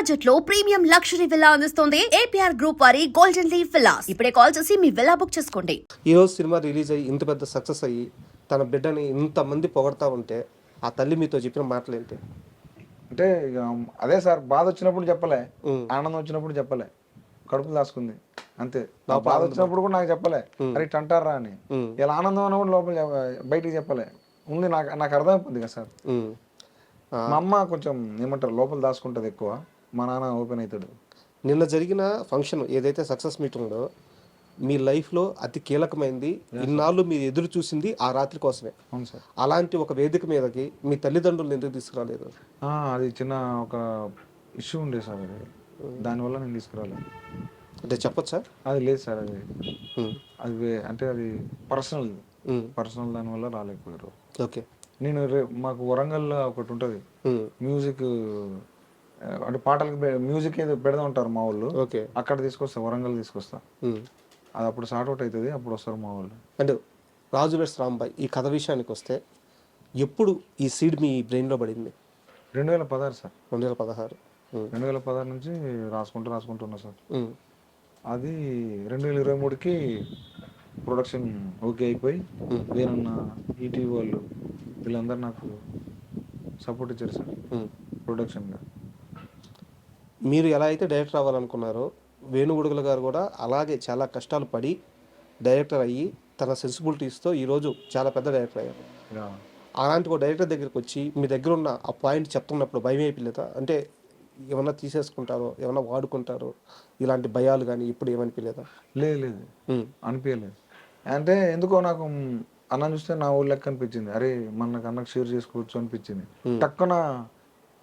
Budget లో premium luxury villa అందిస్తోంది APR group వారి గోల్డెన్ లీవ్ విల్లాస్. ఇప్పుడే కాల్ చేసి మీ విల్లా బుక్ చేసుకోండి. ఈ రోజు సినిమా రిలీజ్ అయ్యి ఇంత పెద్ద సక్సెస్ అయ్యి తన బిడ్డని ఇంతమంది పొగడతా ఉంటే ఆ తల్లి మీతో చెప్పిన మాటలు ఏంటి? అంటే ఇక అదే సార్, బాధ వచ్చినప్పుడు చెప్పలే, ఆనందం వచ్చినప్పుడు చెప్పలే, కడుపులు దాచుకుంది అంతే. నా బాధ వచ్చినప్పుడు కూడా నాకు చెప్పలే, అరే ఇట్ అంటారా అని. ఇలా ఆనందం అన్న కూడా లోపల బయటికి చెప్పలే, ఉంది నాకు నాకు అర్థమైపోద్ది కదా సార్. మా అమ్మ కొంచెం ఏమంటారు లోపల దాచుకుంటుంది ఎక్కువ, మా నాన్న ఓపెన్ అవుతాడు. నిన్న జరిగిన ఫంక్షన్ ఏదైతే సక్సెస్ మీట్ ఉందో మీ లైఫ్లో అతి కీలకమైంది, ఇన్నాళ్ళు మీరు ఎదురు చూసింది ఆ రాత్రి కోసమే. అవును సార్. అలాంటి ఒక వేదిక మీదకి మీ తల్లిదండ్రులు ఎందుకు తీసుకురాలేదు? అది చిన్న ఒక ఇష్యూ ఉండే సార్, అది దానివల్ల నేను తీసుకురాలేదు. అంటే చెప్పొచ్చా? అది లేదు సార్, అది అది అంటే అది పర్సనల్ దానివల్ల రాలేకపోయారు. ఓకే. నేను మాకు వరంగల్లో ఒకటి ఉంటుంది మ్యూజిక్, అంటే పాటలకు మ్యూజిక్ ఏదో పెడదా ఉంటారు మా వాళ్ళు. ఓకే. అక్కడ తీసుకొస్తా, వరంగల్ తీసుకొస్తా. అది అప్పుడు సార్ట్ అవుట్ అవుతుంది, అప్పుడు వస్తారు మా వాళ్ళు. అంటే రాజు వెడ్స్ రాంబాయ్ ఈ కథ విషయానికి వస్తే ఎప్పుడు ఈ సీడ్ మీ బ్రెయిన్లో పడింది? 2016 సార్. 2016. 2016 నుంచి రాసుకుంటున్నా సార్. అది 2023కి ప్రొడక్షన్ ఓకే అయిపోయి వేరన్న ఈటీవీ వాళ్ళు వీళ్ళందరూ నాకు సపోర్ట్ ఇచ్చారు సార్ ప్రొడక్షన్గా. మీరు ఎలా అయితే డైరెక్టర్ అవ్వాలనుకున్నారో వేణుగుడుగుల గారు కూడా అలాగే చాలా కష్టాలు పడి డైరెక్టర్ అయ్యి తన సెన్సిబిలిటీస్తో ఈరోజు చాలా పెద్ద డైరెక్టర్ అయ్యారు. అలాంటి ఒక డైరెక్టర్ దగ్గరికి వచ్చి మీ దగ్గర ఉన్న ఆ పాయింట్ చెప్తున్నప్పుడు భయం అయిపోలేదా? అంటే ఏమన్నా తీసేసుకుంటారో, ఏమన్నా వాడుకుంటారో, ఇలాంటి భయాలు కానీ ఇప్పుడు ఏమనిపించలేదా? లేదు అనిపించలేదు. అంటే ఎందుకో నాకు అన్న చూస్తే నా ఊళ్ళో లెక్క అనిపించింది. అరే మనకు అన్నకు షేర్ చేసుకోవచ్చు అనిపించింది. టక్కున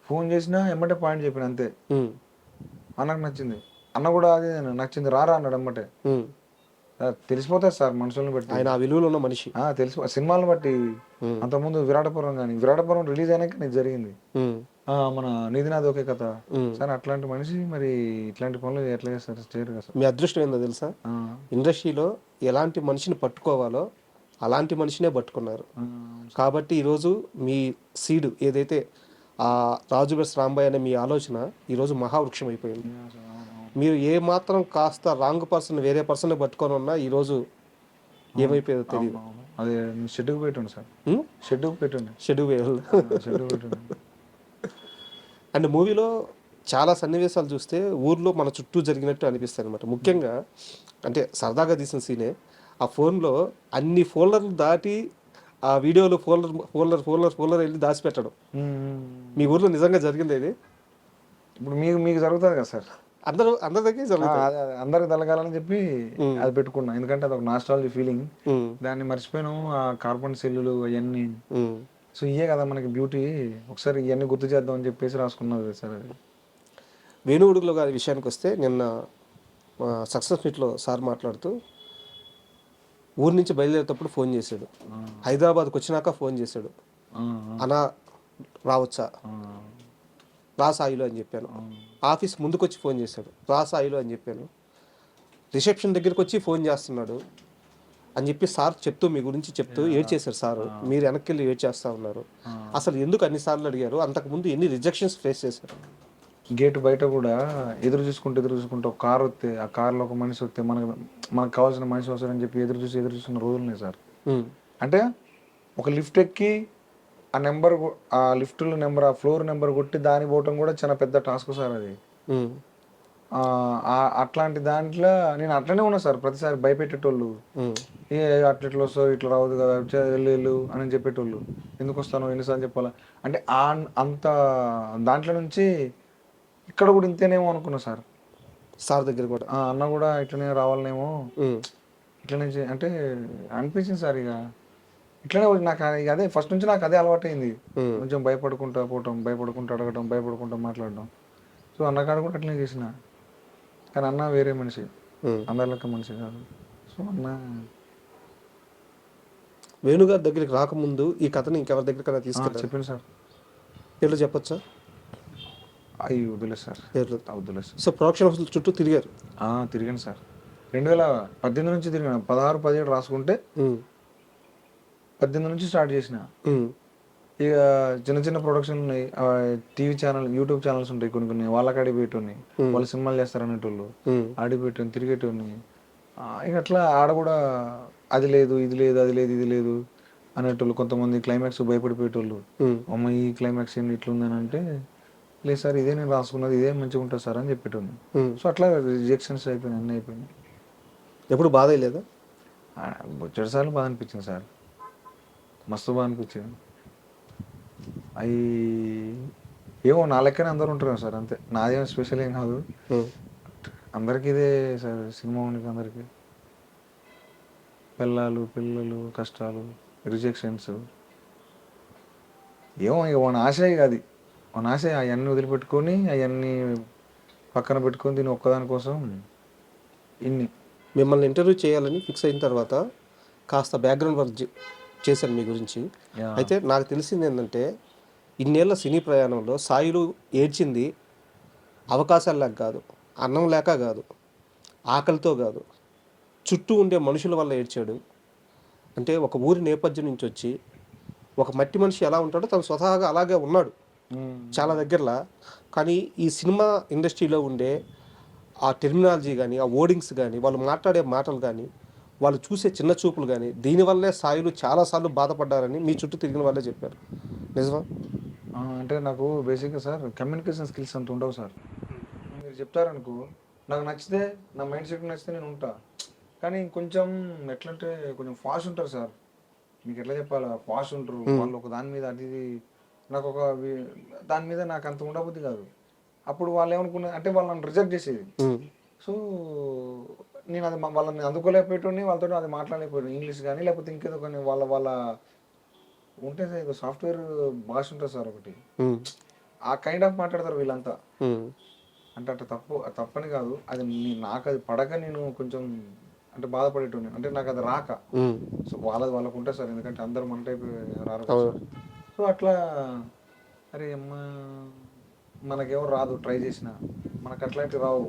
ఫోన్ చేసినా ఎమ్మటే పాయింట్ చెప్పిన అంతే. అన్నకు నచ్చింది, అన్న కూడా అది నచ్చింది, రారా అన్నాడు ఎమ్మటే. తెలిసిపోతాయి సార్ మనుషులను బట్టి, ఆయన ఆ విలువలో ఉన్న మనిషి. తెలిసిపో సినిమాలను బట్టి. అంతకుముందు విరాటపురం రిలీజ్ అయినాక నీకు జరిగింది మన నిధినాథ్ ఒకే కథ సార్. అట్లాంటి మనిషి మరి ఇట్లాంటి పనులు ఎట్లా చేస్తారు? చేయరు కదా సార్. మీ అదృష్టం ఏందో తెలుసా, ఇండస్ట్రీలో ఎలాంటి మనిషిని పట్టుకోవాలో అలాంటి మనిషినే పట్టుకున్నారు. కాబట్టి ఈరోజు మీ సీడ్ ఏదైతే ఆ రాజు వెడ్స్ రాంబాయ్ అనే మీ ఆలోచన ఈరోజు మహావృక్షం అయిపోయింది. మీరు ఏ మాత్రం కాస్త రాంగ్ పర్సన్ వేరే పర్సన్ పట్టుకొని ఉన్నా ఈరోజు ఏమైపోయేదో తెలియదు. అదే షెడ్యూల్ పెట్టండి సార్, షెడ్యూల్ పెట్టండి. అండ్ మూవీలో చాలా సన్నివేశాలు చూస్తే ఊర్లో మన చుట్టూ జరిగినట్టు అనిపిస్తాయి అనమాట. ముఖ్యంగా అంటే సరదాగా తీసిన సీనే, ఆ ఫోన్లో అన్ని ఫోల్డర్లు దాటి ఆ వీడియోలో ఫోల్డర్ వెళ్ళి దాచిపెట్టడం. మీ ఊర్లో నిజంగా జరిగింది ఇది? ఇప్పుడు మీకు జరుగుతుంది కదా సార్, అందరి దగ్గర జరుగుతుంది. అందరికి తలగాలని చెప్పి అది పెట్టుకున్నా, ఎందుకంటే అది ఒక నాస్టాలజీ ఫీలింగ్. దాన్ని మర్చిపోయినాం, ఆ కార్బన్ సెల్లులు అవన్నీ. సో ఇయే కదా మనకి బ్యూటీ, ఒకసారి ఇవన్నీ గుర్తు చేద్దాం అని చెప్పేసి రాసుకున్నది సార్. అది వేణుగుడుగుల గారి విషయానికి వస్తే నిన్న సక్సెస్ మీట్లో సార్ మాట్లాడుతూ ఊరి నుంచి బయలుదేరేటప్పుడు ఫోన్ చేశాడు, హైదరాబాద్కి వచ్చినాక ఫోన్ చేశాడు, అనా రావచ్చా, రా సాయిలో అని చెప్పాను. ఆఫీస్ ముందుకు వచ్చి ఫోన్ చేశాడు, రా సాయిలో అని చెప్పాను. రిసెప్షన్ దగ్గరికి వచ్చి ఫోన్ చేస్తున్నాడు అని చెప్పి సార్ చెప్తూ మీ గురించి చెప్తూ ఏడ్చేశారు సార్. మీరు వెనక్కి వెళ్ళి ఏడ్చేస్తూ ఉన్నారు. అసలు ఎందుకు అన్నిసార్లు అడిగారు? అంతకుముందు ఎన్ని రిజెక్షన్స్ ఫేస్ చేశారు? గేట్ బయట కూడా ఎదురు చూసుకుంటూ ఒక కార్ వస్తే, ఆ కార్లో ఒక మనిషి వస్తే మనకు కావాల్సిన మనిషి వస్తారని చెప్పి ఎదురు చూస్తున్న రోజులు ఉన్నాయి సార్. అంటే ఒక లిఫ్ట్ ఎక్కి ఆ నెంబర్, ఆ లిఫ్ట్లో నెంబర్, ఆ ఫ్లోర్ నెంబర్ కొట్టి దాని పోవటం కూడా చాలా పెద్ద టాస్క్ సార్ అది. అట్లాంటి దాంట్లో నేను అట్లనే ఉన్నా సార్. ప్రతిసారి భయపెట్టేటోళ్ళు, ఏ అట్లా వస్తావు, ఇట్లా రావద్దు కదా, వెళ్ళు అని చెప్పేటోళ్ళు. ఎందుకు వస్తాను, ఎన్నిసార్లు చెప్పాలా అంటే అంత దాంట్లో నుంచి ఇక్కడ కూడా ఇంతేనేమో అనుకున్నా సార్. సార్ దగ్గర కూడా అన్న కూడా ఇట్లనే రావాలనేమో, ఇట్లనే అంటే అనిపించింది సార్. ఇక ఇట్లనే నాకు అదే ఫస్ట్ నుంచి నాకు అదే అలవాటైంది. కొంచెం భయపడుకుంటా పోవటం, భయపడుకుంటూ అడగటం, భయపడుకుంటూ మాట్లాడడం. సో అన్నకాడ కూడా అట్లనే చేసిన. కానీ అన్న వేరే మనిషి, అందరిలెక్క మనిషి కాదు. సో అన్న వేణుగారి దగ్గరికి రాకముందు ఈ కథని ఇంకెవరి దగ్గర తీసుకెళ్ళి చెప్పండి సార్. పేర్లు చెప్పొచ్చా? అయ్యి వదిలేదు సార్, పేర్లు వదిలేదు సార్. సో ప్రొడక్షన్ హౌస్ చుట్టూ తిరిగారు? తిరిగాను సార్. 2018 నుంచి తిరిగాను. 16, 17 రాసుకుంటే 18 నుంచి స్టార్ట్ చేసిన. ఇక చిన్న చిన్న ప్రొడక్షన్ ఉన్నాయి, టీవీ ఛానల్, యూట్యూబ్ ఛానల్స్ ఉంటాయి కొన్ని కొన్ని, వాళ్ళ కాడికి పెట్టు వాళ్ళు సినిమాలు చేస్తారు అనేటోళ్ళు, ఆడికి పెట్టు తిరిగేటోని. ఇక అట్లా ఆడ కూడా అది లేదు ఇది లేదు అది లేదు ఇది లేదు అనేటోళ్ళు. కొంతమంది క్లైమాక్స్ భయపడిపోయేటోళ్ళు, అమ్మ ఈ క్లైమాక్స్ ఏంటి ఇట్లుందని అంటే, లేదు సార్ ఇదే నేను రాసుకున్నది, ఇదే మంచిగా ఉంటుంది సార్ అని చెప్పేటోని. సో అట్లా రిజెక్షన్స్ అయిపోయినాయి, అన్నీ అయిపోయినాయి. ఎప్పుడు బాధ లేదా? బొచ్చడి సార్లు బాధ అనిపించింది సార్, మస్తు బాధ అనిపించింది. అవి ఏమో నా లెక్కనే అందరు ఉంటారు సార్, అంతే. నాదేమో స్పెషల్ ఏం కాదు, అందరికీ ఇదే సార్. సినిమా ఉండి అందరికీ పిల్లలు కష్టాలు, రిజెక్షన్స్. ఏమో ఇక మన ఆశ, ఇక అది మన ఆశ. అవన్నీ వదిలిపెట్టుకొని అవన్నీ పక్కన పెట్టుకొని దీని ఒక్కదాని కోసం ఇన్ని. మిమ్మల్ని ఇంటర్వ్యూ చేయాలని ఫిక్స్ అయిన తర్వాత కాస్త బ్యాక్గ్రౌండ్ వర్క్ చేశాను మీ గురించి. అయితే నాకు తెలిసింది ఏంటంటే, ఇన్నేళ్ల సినీ ప్రయాణంలో సాయిలు ఏడ్చింది అవకాశాలు లేక కాదు, అన్నం లేక కాదు, ఆకలితో కాదు, చుట్టూ ఉండే మనుషుల వల్ల ఏడ్చాడు. అంటే ఒక ఊరి నేపథ్యం నుంచి వచ్చి ఒక మట్టి మనిషి ఎలా ఉంటాడో తను స్వతహాగా అలాగే ఉన్నాడు చాలా దగ్గరలా. కానీ ఈ సినిమా ఇండస్ట్రీలో ఉండే ఆ టెర్మినాలజీ కానీ, ఆ ఓడింగ్స్ కానీ, వాళ్ళు మాట్లాడే మాటలు కానీ, వాళ్ళు చూసే చిన్న చూపులు కానీ, దీనివల్లే సాయిలు చాలాసార్లు బాధపడ్డారని మీ చుట్టూ తిరిగిన వాళ్ళే చెప్పారు. నిజమా? అంటే నాకు బేసిక్గా సార్ కమ్యూనికేషన్ స్కిల్స్ అంత ఉండవు సార్. మీరు చెప్తారనుకో, నాకు నచ్చితే, నా మైండ్ సెట్ నచ్చితే నేను ఉంటా. కానీ కొంచెం ఎట్లంటే కొంచెం ఫాస్ట్ ఉంటారు సార్. మీకు ఎట్లా చెప్పాలా, ఫాస్ట్ ఉంటారు వాళ్ళు. ఒక దాని మీద అది నాకు ఒక దాని మీద నాకు అంత ఉండబుద్ధి కాదు. అప్పుడు వాళ్ళు ఏమనుకున్నా అంటే వాళ్ళని రిజెక్ట్ చేసేది. సో నేను అది వాళ్ళని అందుకోలేకపోయేటోని, వాళ్ళతో అది మాట్లాడలేకపోయాను, ఇంగ్లీష్ కానీ లేకపోతే ఇంకేదో కానీ. వాళ్ళ ఉంటే సార్ ఏదో సాఫ్ట్వేర్ భాష ఉంటుంది సార్ ఒకటి, ఆ కైండ్ ఆఫ్ మాట్లాడతారు వీళ్ళంతా. అంటే అట్లా తప్పని కాదు, అది నాకు అది పడక నేను కొంచెం అంటే బాధపడేటోని, అంటే నాకు అది రాక. సో వాళ్ళకు ఉంటుంది సార్, ఎందుకంటే అందరూ మన టైప్ రారు. సో అట్లా అరే అమ్మ మనకేమో రాదు, ట్రై చేసిన మనకు అట్లాంటివి రావు,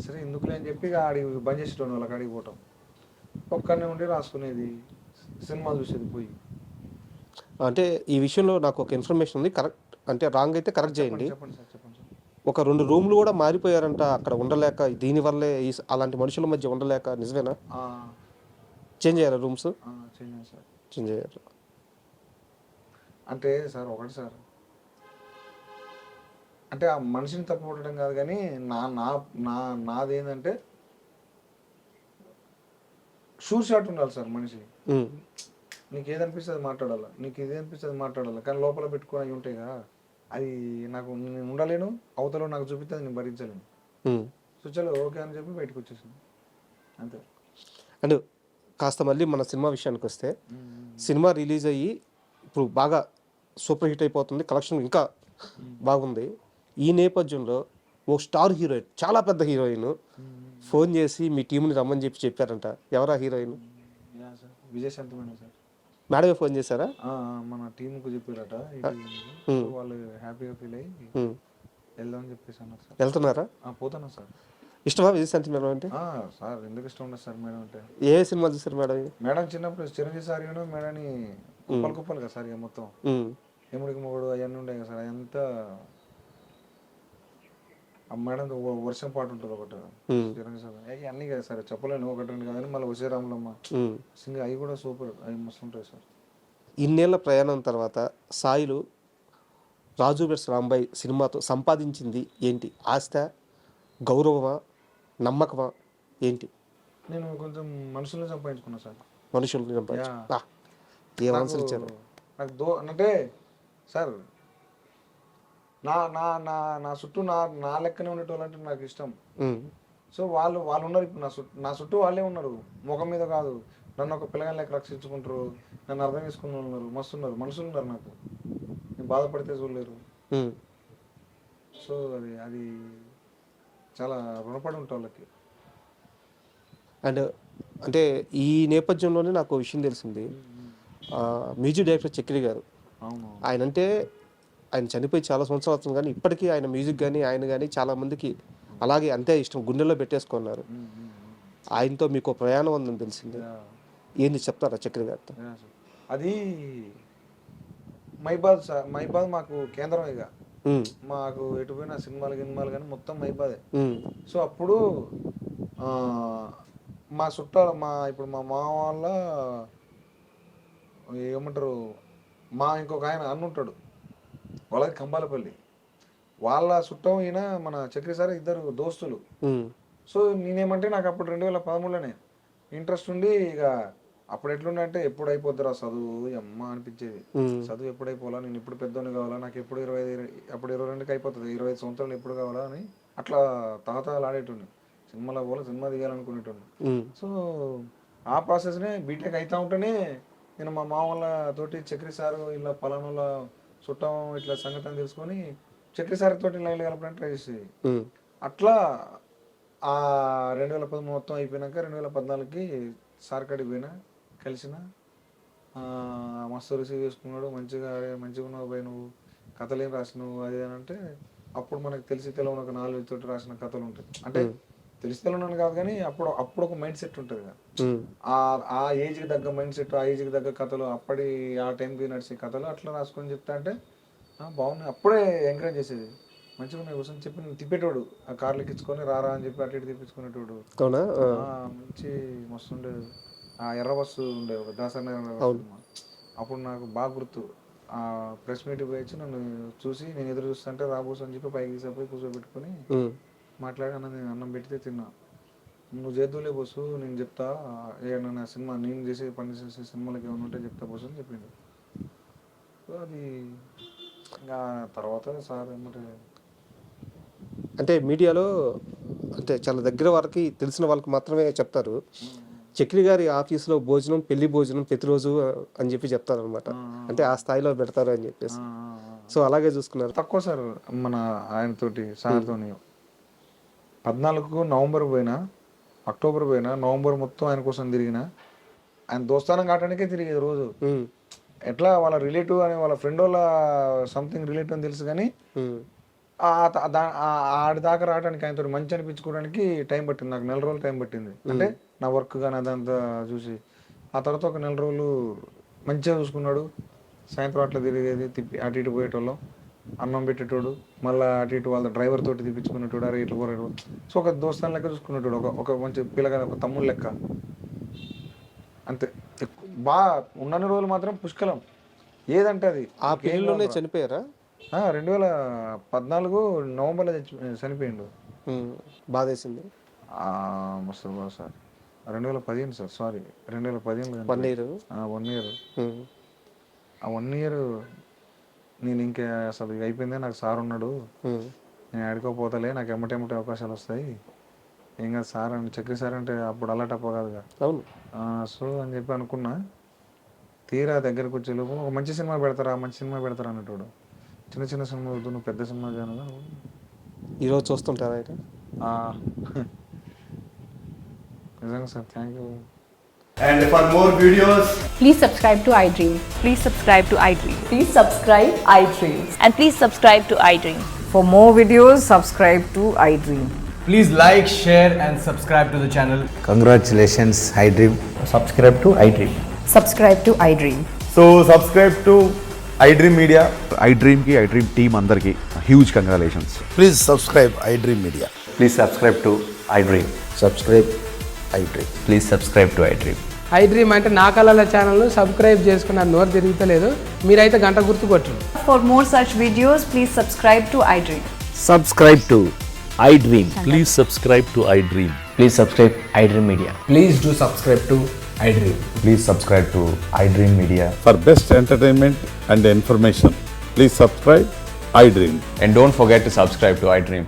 సరే ఎందుకులే అని చెప్పి ఆడికి బంద్ చేసేటోని, వాళ్ళకి ఆడికి పోవటం. ఒక్కనే ఉండి రాసుకునేది, సినిమాలు చూసేది పోయి. అంటే ఈ విషయంలో నాకు ఒక ఇన్ఫర్మేషన్ ఉంది, కరెక్ట్ అంటే రాంగ్ అయితే కరెక్ట్ చేయండి. చెప్పండి సార్, చెప్పండి సార్. ఒక 2 రూమ్లు కూడా మారిపోయారంట అక్కడ ఉండలేక, దీనివల్లే అలాంటి మనుషుల మధ్య ఉండలేక. నిజమేనా? చేంజ్ అయ్యారా రూమ్స్? చేంజ్ అయ్యారు. అంటే సార్ ఒకటి సార్, అంటే ఆ మనిషిని తప్పుపట్టడం కాదు, కానీ నాదేంటంటే షూర్ షాట్ ఉండాలి సార్ మనిషి. నీకు ఏదనిపిస్తే అది మాట్లాడాలి, నీకు ఇది అనిపిస్తే అది మాట్లాడాలి. కానీ లోపల పెట్టుకొని అవి ఉంటాయి కదా, అది నాకు నేను ఉండలేను, అవతల నాకు చూపిస్తే నేను భరించలేను. సో చలో ఓకే అని చెప్పి బయటకు వచ్చేసాను, అంతే. అండ్ కాస్త మళ్ళీ మన సినిమా విషయానికి వస్తే, సినిమా రిలీజ్ అయ్యి ఇప్పుడు బాగా సూపర్ హిట్ అయిపోతుంది, కలెక్షన్ ఇంకా బాగుంది. ఈ నేపథ్యంలో ఓ స్టార్ హీరోయిన్, చాలా పెద్ద హీరోయిన్ ఫోన్ చేసి మీ టీంని రమ్మని చెప్పారంట. ఎవరా హీరోయిన్? Vijayashanti madam sir. మేడమే ఫోన్ చేశారా? మన టీంకు చెప్పారట, వాళ్ళు హ్యాపీగా ఫీల్ అయ్యి వెళ్దామని చెప్పేసి అన్నారు సార్. వెళ్తున్నారా? పోతున్నా సార్. ఇష్టమా విజయశాంతి మేడం అంటే? సార్ ఎందుకు ఇష్టం ఉండదు సార్ మేడం అంటే. ఏ సినిమా చూసారు మేడం? మేడం చిన్నప్పుడు చిరంజీవి సార్ మేడంని కుప్పలు కదా సార్, ఇక మొత్తం ఎముడికి మొగుడు అవన్నీ ఉండే కదా సార్. అదంతా ఆ మేడం వర్షం పాటు ఉంటుంది ఒకటి, చిరంజీవి సార్ అన్నీ కదా సార్, చెప్పలేను ఒకటి రెండు కానీ. మళ్ళీ వచ్చే రాములమ్మ సింగ్ అవి కూడా సూపర్, అవి మస్తు ఉంటాయి సార్. ఇన్నేళ్ల ప్రయాణం తర్వాత సాయిలు రాజు వెడ్స్ రాంబాయ్ సినిమాతో సంపాదించింది ఏంటి? ఆస్థ, గౌరవమా, నమ్మకమా ఏంటి? నేను కొంచెం మనుషుల్ని సంపాదించుకున్నా సార్. మనుషుల్ని సంపాదించు. ఏం ఆన్సర్ ఇచ్చారు నాకు అంటే సార్, నా చుట్టూ నా లెక్కనే ఉండేటోళ్ళంటే నాకు ఇష్టం. సో వాళ్ళు ఉన్నారు ఇప్పుడు నా చుట్టూ వాళ్ళే ఉన్నారు, ముఖం మీద కాదు. నన్ను ఒక పిల్లగాని లెక్క రక్షించుకుంటారు, నన్ను అర్థం చేసుకుని ఉన్నారు, మస్తు ఉన్నారు, మనుషులు ఉన్నారు నాకు. నేను బాధపడితే చూడలేరు. సో అది చాలా రుణపడి ఉంటా వాళ్ళకి. అండ్ అంటే ఈ నేపథ్యంలోనే నాకు విషయం తెలిసింది, మ్యూజిక్ డైరెక్టర్ చక్రి గారు. ఆయన చనిపోయి చాలా సంవత్సరాలు అవుతుంది, కానీ ఇప్పటికీ ఆయన మ్యూజిక్ కానీ ఆయన కానీ చాలామందికి అలాగే అంతే ఇష్టం, గుండెల్లో పెట్టేసుకున్నారు. ఆయనతో మీకు ప్రయాణం ఉందని తెలిసింది, ఏంది చెప్తారా చక్రి గారితో? అది మైబాద్ సార్, మైబాద్ మాకు కేంద్రం ఇక మాకు ఎటు పోయినా సినిమాలు కానీ మొత్తం మైబాదే. సో అప్పుడు మా చుట్టాలు ఇప్పుడు మా మామ వాళ్ళ ఏమంటారు, మా ఇంకొక ఆయన అన్న ఉంటాడు, వాళ్ళది కంబాలపల్లి, వాళ్ళ చుట్టం ఈయన మన చక్రి సార్, ఇద్దరు దోస్తులు. సో నేనేమంటే నాకు అప్పుడు 2013లోనే ఇంట్రెస్ట్ ఉండి, ఇక అప్పుడు ఎట్లుండే అంటే ఎప్పుడు అయిపోద్దిరా చదువు అమ్మ అనిపించేది. చదువు ఎప్పుడు అయిపోవాలా, నేను ఇప్పుడు పెద్దోని కావాలా, నాకు ఎప్పుడు 25 అప్పుడు 22కి అయిపోతుంది, 25 సంవత్సరాలు ఎప్పుడు కావాలా అని అట్లా తాతలు ఆడేటోండి. సినిమాలో పోలా, సినిమా దిగాలనుకునేటోండి. సో ఆ ప్రాసెస్నే బీటెక్ అవుతా ఉంటేనే నేను మా మామూల తోటి చక్రి సారు ఇలా పలానాల చుట్టం ఇట్లా సంగతి తెలుసుకొని చక్రి సార్ తోటి లైన్లు కలపడానికి ట్రై చేసేది. అట్లా ఆ 2013 మొత్తం అయిపోయినాక 2014కి సార్ కాడికి పోయినా, కలిసిన, మస్తు రిసీవ్ చేసుకున్నాడు. మంచిగా ఉన్నావు పోయి, నువ్వు కథలు ఏం రాసినావు అది అని అంటే, అప్పుడు మనకు తెలిసి తెలవని ఒక 4 తోటి రాసిన కథలు ఉంటాయి. అంటే తెలిసి తెలవని కాదు కానీ అప్పుడు ఒక మైండ్ సెట్ ఉంటుంది కదా, ఆ ఏజ్కి తగ్గ మైండ్ సెట్, ఆ ఏజ్కి తగ్గ కథలు, అప్పటి ఆ టైంకి నడిచే కథలు అట్లా రాసుకొని చెప్తా అంటే బాగున్నాయి. అప్పుడే ఎంకరేజ్ చేసేది, మంచిగా ఉన్నాయి కూర్చొని చెప్పి నేను తిప్పేటోడు, ఆ కార్లు ఎక్కించుకొని రారా అని చెప్పి అటు ఇటు తిప్పించుకునేటోడు. మంచి మస్తు ఉండేది. ఆ ఎర్ర బస్సు ఉండేది, ఒక దాసనగర్. అప్పుడు నాకు బాగా గుర్తు, ఆ ప్రెస్ మీట్ పోయి నన్ను చూసి నేను ఎదురు చూస్తుంటే రాబోసు అని చెప్పి పైకి తీసుకుపోయి కూర్చోబెట్టుకొని మాట్లాడి అన్నం పెడితే తిన్నా. నువ్వు చేద్దులే బస్సు, నేను చెప్తా ఏమన్నా సినిమా నేను పని చేసే సినిమాలకి ఏమైనా ఉంటే చెప్తా బస్సు అని చెప్పిండు. సో అది ఇంకా తర్వాత సార్ ఏమంటే, అంటే మీడియాలో అంటే చాలా దగ్గర వారికి తెలిసిన వాళ్ళకి మాత్రమే చెప్తారు, చక్రి గారి ఆఫీస్లో భోజనం పెళ్లి భోజనం ప్రతిరోజు అని చెప్పి చెప్తారు అనమాట. అంటే ఆ స్థాయిలో పెడతారు అని చెప్పేసి. సో అలాగే చూసుకున్నారు. తక్కువ సార్ మన ఆయనతోటి సార్తోని 14కు నవంబర్ పోయినా, అక్టోబర్ పోయినా, నవంబర్ మొత్తం ఆయన కోసం తిరిగిన, ఆయన దోస్తానం కావడానికే తిరిగేది రోజు. ఎట్లా వాళ్ళ రిలేటివ్ అని, వాళ్ళ ఫ్రెండ్ వాళ్ళ సంథింగ్ రిలేటివ్ అని తెలుసు కానీ ఆడి దాకా రావడానికి ఆయనతో మంచి అనిపించుకోవడానికి టైం పట్టింది. నాకు 4 రోజులు టైం పట్టింది. అంటే నా వర్క్ కానీ అదంతా చూసి, ఆ తర్వాత ఒక 4 రోజులు మంచిగా చూసుకున్నాడు. సాయంత్రం అట్లా తిరిగేది, తిప్పి అటు ఇటు పోయేటోళ్ళం, అన్నం పెట్టేటోడు, మళ్ళీ అటు ఇటు వాళ్ళ డ్రైవర్ తోటి తిప్పించుకునేటోడు, అరే ఇట్లా పోరేటోడు. సో ఒక దోస్తాన్ లెక్క చూసుకునేటోడు, ఒక మంచి పిల్లగా, ఒక తమ్ముడు లెక్క అంతే. బాగా ఉన్న రోజులు మాత్రం పుష్కలం, ఏదంటే అది. ఆ పెళ్లిలోనే చనిపోయారా? 2014 నవంబర్లో చనిపోయిండు. బాధేసింది. మస్తు బాగా sir. 2015 sir, sorry 2015. 1 year. 1 year. ఆ 1 year నేను ఇంకా అసలు అయిపోయిందే, నాకు సార్ ఉన్నాడు, నేను ఆడుకోపోతలే, నాకు ఎమ్మటి అవకాశాలు వస్తాయి, ఏం కాదు సార్ అని. చక్రి సార్ అంటే అప్పుడు అలా టప్ప కాదుగా. అవును. సో అని చెప్పి అనుకున్నా. తీరా దగ్గరకు వచ్చేలోపు ఒక మంచి సినిమా పెడతారా అన్నట్టు. చిన్న సినిమా వద్దు, నువ్వు పెద్ద సినిమా కాను. ఈరోజు చూస్తుంటారా అయితే? నిజంగా sir, thank you. And for more videos, Please subscribe to iDream. Please subscribe to iDream. Please subscribe iDream. And please subscribe to iDream. For more videos, subscribe to iDream. please like, share and subscribe to the channel. Congratulations, iDream. Subscribe to iDream. Subscribe to iDream. So subscribe to iDream Media. iDream ki iDream team andarki huge congratulations. Please subscribe iDream Media. Please subscribe to iDream. Subscribe iDream. Please subscribe to iDream. iDream అంటే నా కళల ఛానల్ను subscribe చేసుకున్న నోరు తిరుగుతలేదు, మీరైతే గంట గుర్తు కొట్టండి. For more such videos, please subscribe to iDream. Subscribe to iDream. Please subscribe to iDream. Please subscribe iDream Media. Please do subscribe to iDream. Please subscribe to iDream Media. For best entertainment and information, please subscribe iDream. And don't forget to subscribe to iDream.